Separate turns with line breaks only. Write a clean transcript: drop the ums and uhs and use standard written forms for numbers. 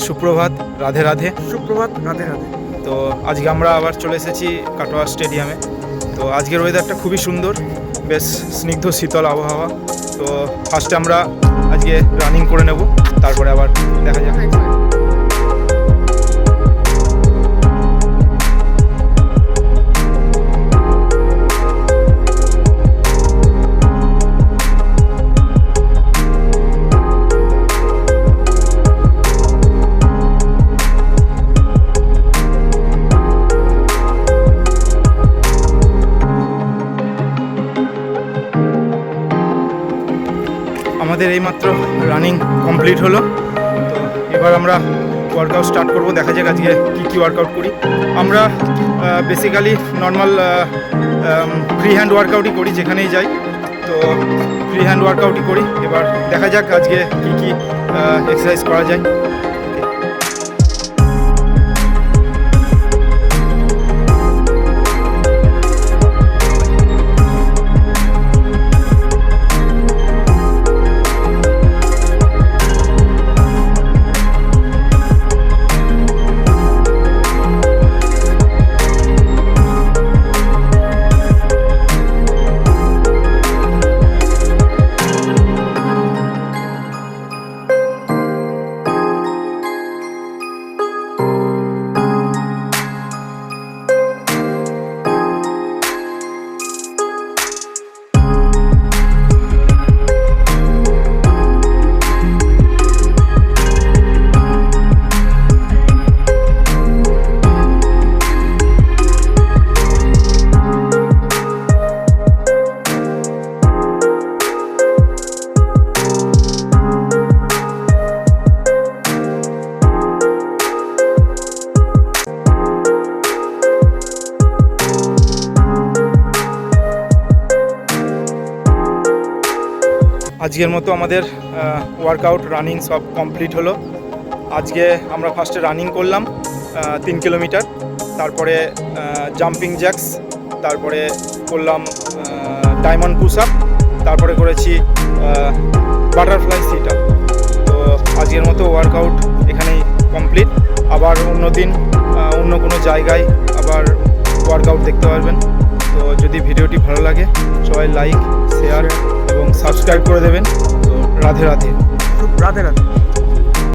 সুপ্রভাত, রাধে রাধে।
সুপ্রভাত, রাধে রাধে।
তো আজকে আমরা আবার চলে এসেছি কাটোয়া স্টেডিয়ামে। তো আজকের ওয়েদারটা খুবই সুন্দর, বেশ স্নিগ্ধ শীতল আবহাওয়া। তো ফার্স্টে আমরা আজকে রানিং করে নেব, তারপরে আবার দেখা যাক। আমাদের এইমাত্র রানিং কমপ্লিট হলো। তো এবার আমরা ওয়ার্কআউট স্টার্ট করব, দেখা যাক আজকে কী ওয়ার্কআউট করি। আমরা বেসিক্যালি নর্মাল ফ্রি হ্যান্ড ওয়ার্কআউটই করি যেখানেই যাই। তো ফ্রি হ্যান্ড ওয়ার্কআউটই করি। এবার দেখা যাক আজকে কী এক্সারসাইজ করা যায়। আজকের মতো আমাদের ওয়ার্কআউট রানিং সব কমপ্লিট হলো। আজকে আমরা ফার্স্টে রানিং করলাম 3 কিলোমিটার, তারপরে জাম্পিং জ্যাক্স, তারপরে করলাম ডায়মন্ড পুশ আপ, তারপরে করেছি বাটারফ্লাই সিট আপ। তো আজকের মতো ওয়ার্কআউট এখানেই কমপ্লিট। আবার অন্য দিন অন্য কোনো জায়গায় আবার ওয়ার্কআউট দেখতে পারবেন। তো যদি ভিডিওটি ভালো লাগে সবাই লাইক, শেয়ার এবং সাবস্ক্রাইব করে দেবেন। তো রাধে রাধে।
রাধে রাধে।